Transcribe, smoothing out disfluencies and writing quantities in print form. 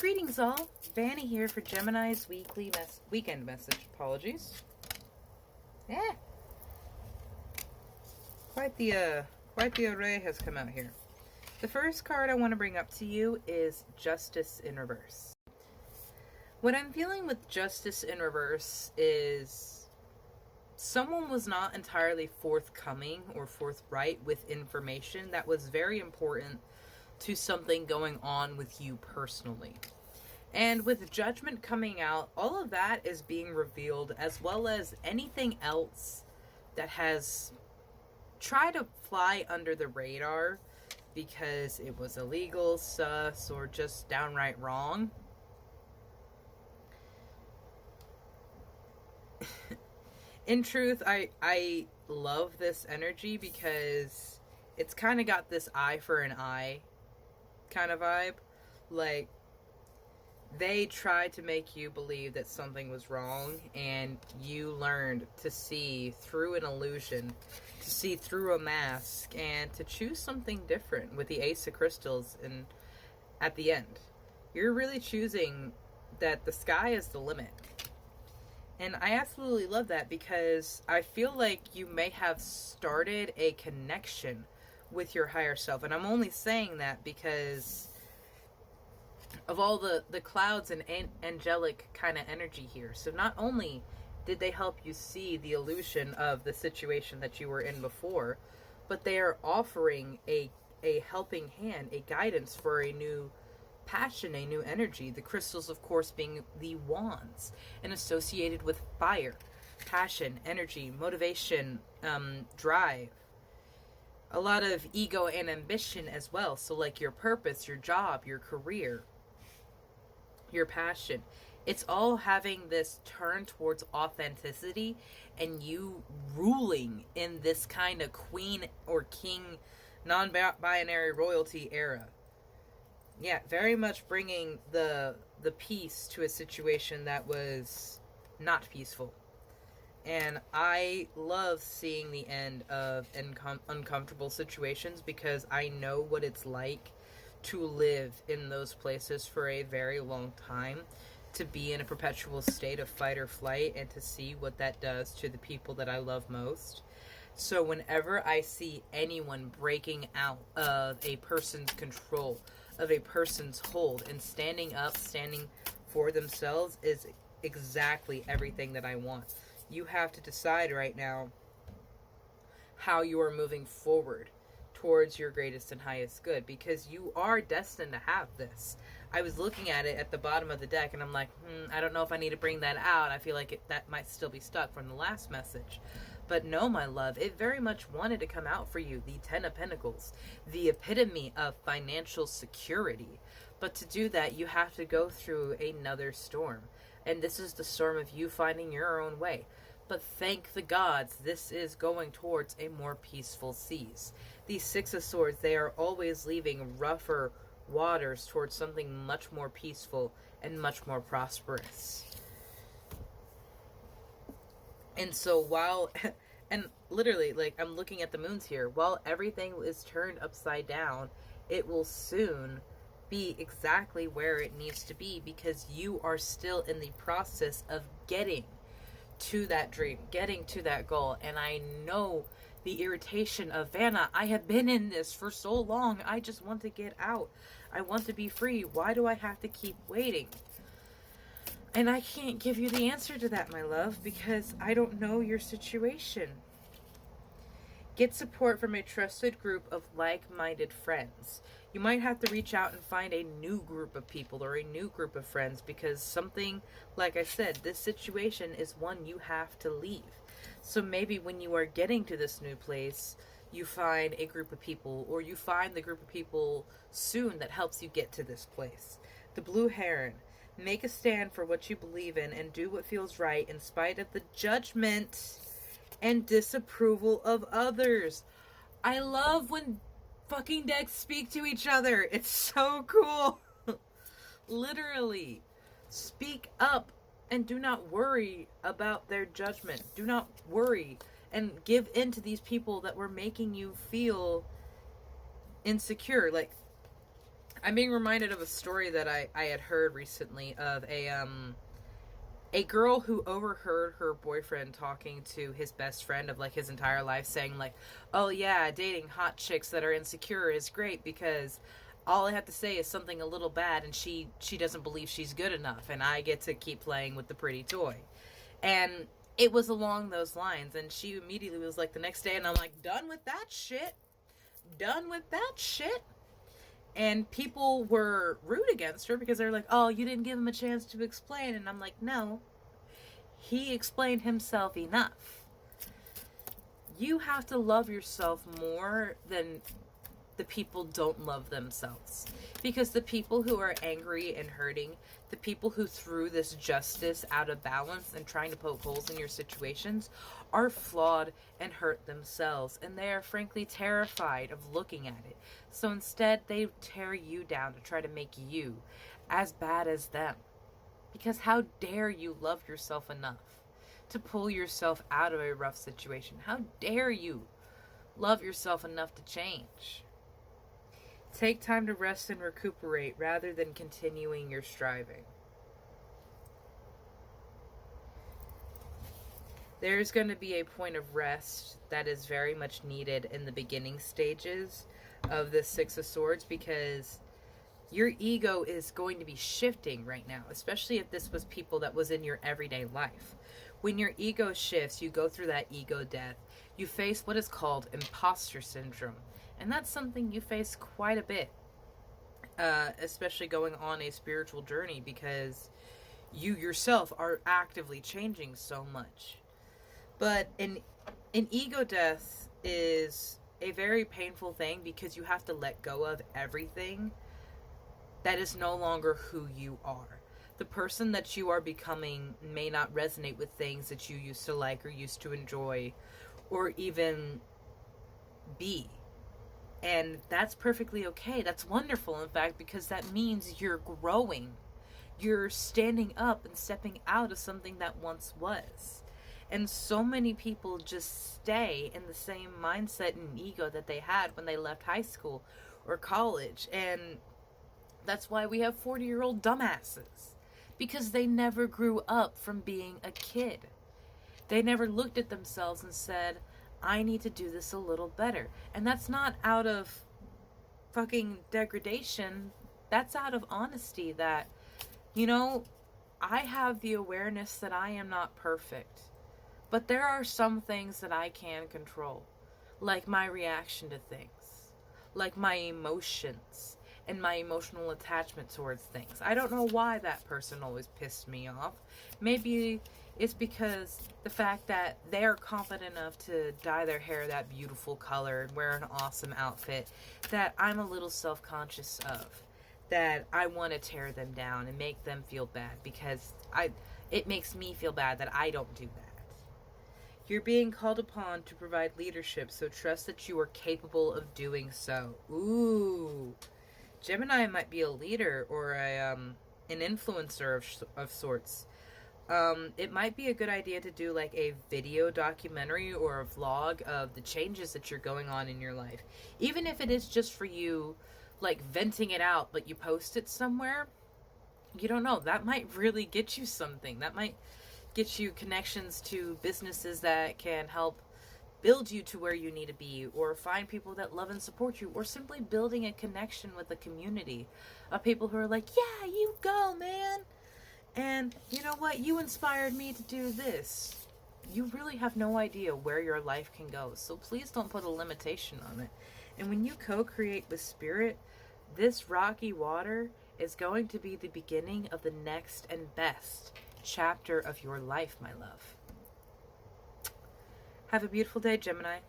Greetings all, Vanny here for Gemini's weekend message. Apologies. Yeah. Quite the array has come out here. The first card I want to bring up to you is Justice in Reverse. What I'm feeling with Justice in Reverse is someone was not entirely forthcoming or forthright with information that was very important to something going on with you personally. And with Judgment coming out, all of that is being revealed, as well as anything else that has tried to fly under the radar because it was illegal, sus, or just downright wrong. In truth, I love this energy because it's kind of got this eye for an eye kind of vibe. Like, they tried to make you believe that something was wrong, and you learned to see through an illusion, to see through a mask, and to choose something different with the Ace of Crystals. And at the end, you're really choosing that the sky is the limit. And I absolutely love that because I feel like you may have started a connection with your higher self. And I'm only saying that because of all the clouds and angelic kind of energy here. So not only did they help you see the illusion of the situation that you were in before, but they are offering a helping hand, a guidance for a new passion, a new energy. The crystals, of course, being the wands and associated with fire, passion, energy, motivation, drive. A lot of ego and ambition as well. So like your purpose, your job, your career, your passion. It's all having this turn towards authenticity and you ruling in this kind of queen or king non-binary royalty era. Yeah, very much bringing the peace to a situation that was not peaceful. And I love seeing the end of uncomfortable situations because I know what it's like to live in those places for a very long time, to be in a perpetual state of fight or flight, and to see what that does to the people that I love most. So whenever I see anyone breaking out of a person's control, of a person's hold, and standing up, standing for themselves, is exactly everything that I want. You have to decide right now how you are moving forward towards your greatest and highest good, because you are destined to have this. I was looking at it at the bottom of the deck and I'm like, I don't know if I need to bring that out. I feel like that might still be stuck from the last message. But no, my love, it very much wanted to come out for you. The Ten of Pentacles, the epitome of financial security. But to do that, you have to go through another storm. And this is the storm of you finding your own way. But thank the gods, this is going towards a more peaceful seas. These Six of Swords, they are always leaving rougher waters towards something much more peaceful and much more prosperous. And so while, and literally, like, I'm looking at the moons here, while everything is turned upside down, it will soon be exactly where it needs to be, because you are still in the process of getting to that dream, getting to that goal. And I know the irritation of, Vanna, I have been in this for so long. I just want to get out. I want to be free. Why do I have to keep waiting? And I can't give you the answer to that, my love, because I don't know your situation. Get support from a trusted group of like-minded friends. You might have to reach out and find a new group of people or a new group of friends, because something, like I said, this situation is one you have to leave. So maybe when you are getting to this new place, you find a group of people, or you find the group of people soon that helps you get to this place. The Blue Heron. Make a stand for what you believe in and do what feels right in spite of the judgment and disapproval of others. I love when fucking decks speak to each other. It's so cool. Literally. Speak up and do not worry about their judgment. Do not worry and give in to these people that were making you feel insecure. Like, I'm being reminded of a story that I had heard recently of a girl who overheard her boyfriend talking to his best friend of like his entire life, saying like, oh yeah, dating hot chicks that are insecure is great because all I have to say is something a little bad and she doesn't believe she's good enough and I get to keep playing with the pretty toy. And it was along those lines, and she immediately was like the next day, and I'm like, done with that shit, done with that shit. And people were rude against her because they're like, oh, you didn't give him a chance to explain. And I'm like, no, he explained himself enough. You have to love yourself more than the people don't love themselves. Because the people who are angry and hurting, the people who threw this justice out of balance and trying to poke holes in your situations, are flawed and hurt themselves. And they are frankly terrified of looking at it. So instead, they tear you down to try to make you as bad as them. Because how dare you love yourself enough to pull yourself out of a rough situation? How dare you love yourself enough to change? Take time to rest and recuperate rather than continuing your striving. There's going to be a point of rest that is very much needed in the beginning stages of the Six of Swords, because your ego is going to be shifting right now, especially if this was people that was in your everyday life. When your ego shifts, you go through that ego death. You face what is called imposter syndrome. And that's something you face quite a bit, especially going on a spiritual journey, because you yourself are actively changing so much. But an ego death is a very painful thing because you have to let go of everything that is no longer who you are. The person that you are becoming may not resonate with things that you used to like or used to enjoy or even be. And that's perfectly okay. That's wonderful, in fact, because that means you're growing. You're standing up and stepping out of something that once was. And so many people just stay in the same mindset and ego that they had when they left high school or college. And that's why we have 40-year-old dumbasses. Because they never grew up from being a kid. They never looked at themselves and said, I need to do this a little better. And that's not out of fucking degradation. That's out of honesty that, you know, I have the awareness that I am not perfect. But there are some things that I can control. Like my reaction to things. Like my emotions. And my emotional attachment towards things. I don't know why that person always pissed me off. Maybe it's because the fact that they're confident enough to dye their hair that beautiful color and wear an awesome outfit that I'm a little self-conscious of. That I want to tear them down and make them feel bad because it makes me feel bad that I don't do that. You're being called upon to provide leadership, so trust that you are capable of doing so. Ooh. Gemini might be a leader or an influencer of sorts. It might be a good idea to do like a video documentary or a vlog of the changes that you're going on in your life. Even if it is just for you, like venting it out, but you post it somewhere, you don't know. That might really get you something. That might get you connections to businesses that can help build you to where you need to be, or find people that love and support you, or simply building a connection with a community of people who are like, yeah, you go, man. And you know what? You inspired me to do this. You really have no idea where your life can go. So please don't put a limitation on it. And when you co-create with spirit, this rocky water is going to be the beginning of the next and best chapter of your life, my love. Have a beautiful day, Gemini.